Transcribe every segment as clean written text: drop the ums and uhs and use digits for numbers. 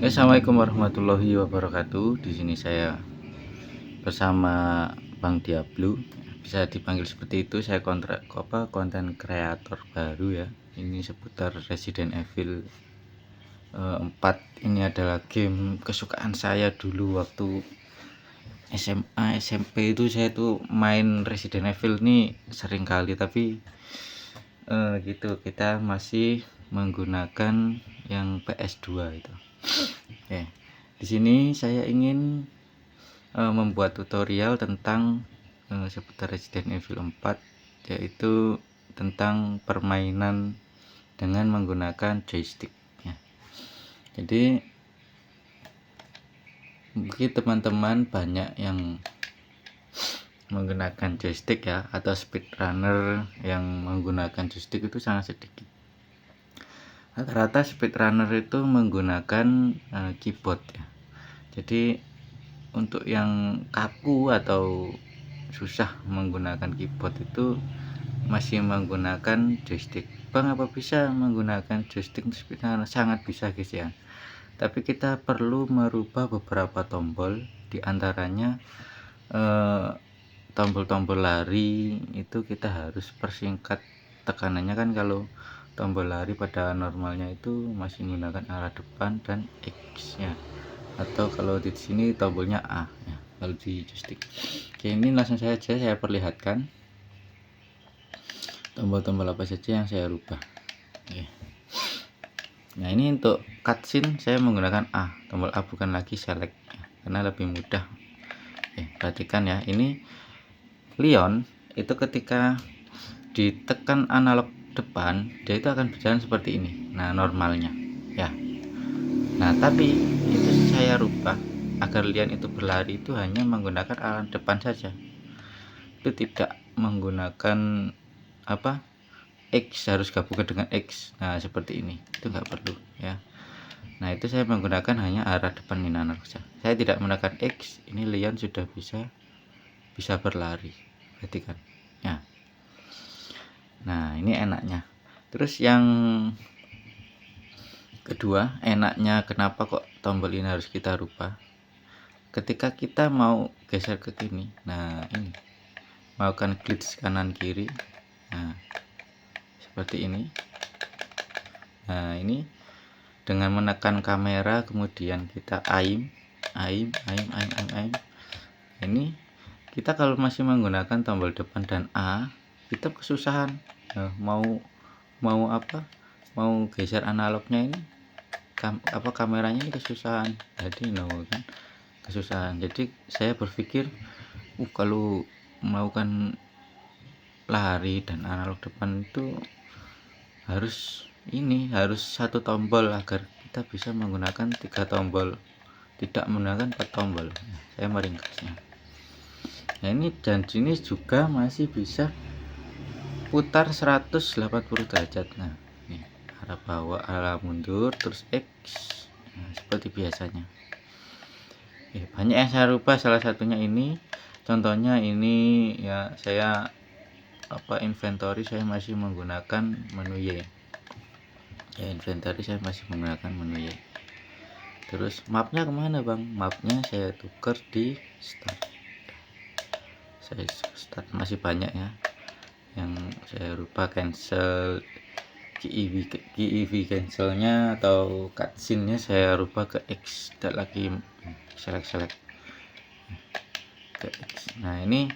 Assalamualaikum warahmatullahi wabarakatuh. Di sini saya bersama Bang Diablo. Bisa dipanggil seperti itu. Saya konten kreator baru ya. Ini seputar Resident Evil 4. Ini adalah game kesukaan saya dulu waktu SMA, SMP itu saya tuh main Resident Evil ini sering kali, tapi gitu kita masih menggunakan yang PS2 itu. Oke. Di sini saya ingin membuat tutorial tentang seputar Resident Evil 4, yaitu tentang permainan dengan menggunakan joystick ya. Jadi mungkin teman-teman banyak yang menggunakan joystick ya, atau speedrunner yang menggunakan joystick itu sangat sedikit. Rata-rata speedrunner itu menggunakan keyboard ya. Jadi untuk yang kaku atau susah menggunakan keyboard itu masih menggunakan joystick. Bang, apa bisa menggunakan joystick speedrunner? Sangat bisa guys ya, tapi kita perlu merubah beberapa tombol, diantaranya tombol-tombol lari itu kita harus persingkat tekanannya. Kan kalau tombol lari pada normalnya itu masih menggunakan arah depan dan X ya, atau kalau di sini tombolnya A ya, kalau di joystick. Oke, ini langsung saja saya perlihatkan tombol-tombol apa saja yang saya rubah. Oke. Nah, ini untuk cutscene saya menggunakan A, tombol A, bukan lagi select ya, karena lebih mudah. Oke, perhatikan ya, ini Leon itu ketika ditekan analog depan dia itu akan berjalan seperti ini, nah normalnya ya. Nah, tapi itu saya rubah agar Leon itu berlari itu hanya menggunakan arah depan saja, itu tidak menggunakan apa X, harus gabungkan dengan X. Nah, seperti ini itu nggak perlu ya. Nah, itu saya menggunakan hanya arah depan ini analog saja, saya tidak menggunakan X. Ini Leon sudah bisa berlari, perhatikan ya. Nah, ini enaknya. Terus yang kedua, enaknya kenapa kok tombol ini harus kita rubah? Ketika kita mau geser ke kiri, nah ini melakukan glitch kanan kiri, nah seperti ini. Nah, ini dengan menekan kamera kemudian kita aim. Ini kita kalau masih menggunakan tombol depan dan A, kita kesusahan. Nah, mau apa? Mau geser analognya ini kameranya ini kesusahan. Jadi kan kesusahan. Jadi saya berpikir kalau melakukan lari dan analog depan itu harus satu tombol agar kita bisa menggunakan 3 tombol, tidak menggunakan 4 tombol. Saya meringkasnya. Nah, ini dan sini juga masih bisa putar 180 derajat. Nah, ini arah bawah, arah mundur, terus X. Nah, seperti biasanya. Banyak yang saya rubah, salah satunya ini. Contohnya ini ya, saya inventory saya masih menggunakan menu Y. Ya, inventory saya masih menggunakan menu Y. Terus mapnya kemana bang? Mapnya saya tukar di start. Saya start, masih banyak ya yang saya rubah. Cancel GEV cancelnya atau cutscene nya saya rubah ke X, tidak lagi select ke X. Nah, ini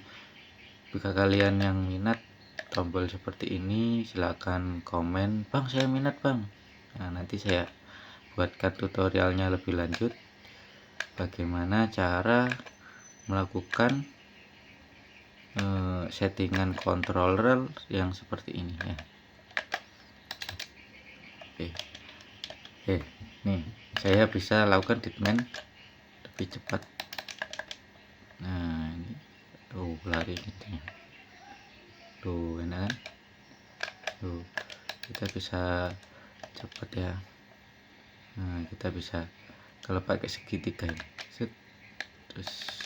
jika kalian yang minat tombol seperti ini silahkan komen, bang saya minat bang. Nah, nanti saya buatkan tutorialnya lebih lanjut bagaimana cara melakukan settingan controller yang seperti ini ya. Oke, nih saya bisa lakukan treatment lebih cepat. Nah, ini tuh lari gitu ya, tuh enak kan, tuh kita bisa cepat ya. Nah, kita bisa kalau pakai segitiga ini set, terus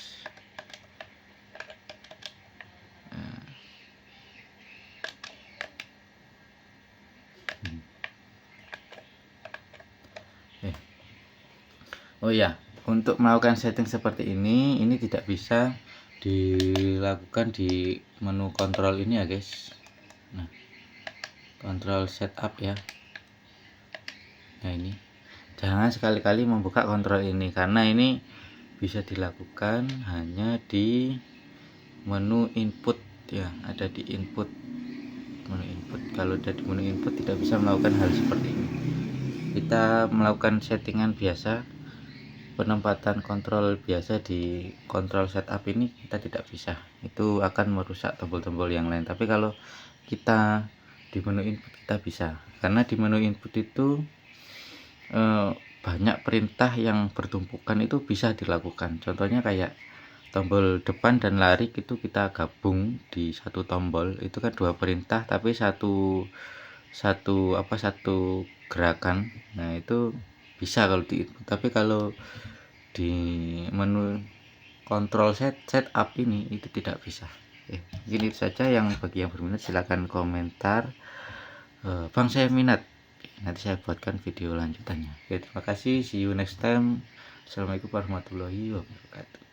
Oh ya, untuk melakukan setting seperti ini tidak bisa dilakukan di menu kontrol ini ya guys. Nah, kontrol setup ya. Nah ini, jangan sekali-kali membuka kontrol ini karena ini bisa dilakukan hanya di menu input ya, ada di input, menu input. Kalau ada di menu input tidak bisa melakukan hal seperti ini. Kita melakukan settingan biasa, penempatan kontrol biasa di kontrol setup ini kita tidak bisa, itu akan merusak tombol-tombol yang lain. Tapi kalau kita di menu input kita bisa, karena di menu input itu banyak perintah yang bertumpukan itu bisa dilakukan. Contohnya kayak tombol depan dan lari itu kita gabung di satu tombol, itu kan dua perintah tapi satu gerakan. Nah itu bisa kalau di input, tapi kalau di menu kontrol setup ini itu tidak bisa. Mungkin itu saja. Yang bagi yang berminat silahkan komentar, bang saya minat, nanti saya buatkan video lanjutannya. Oke, terima kasih, see you next time. Assalamualaikum warahmatullahi wabarakatuh.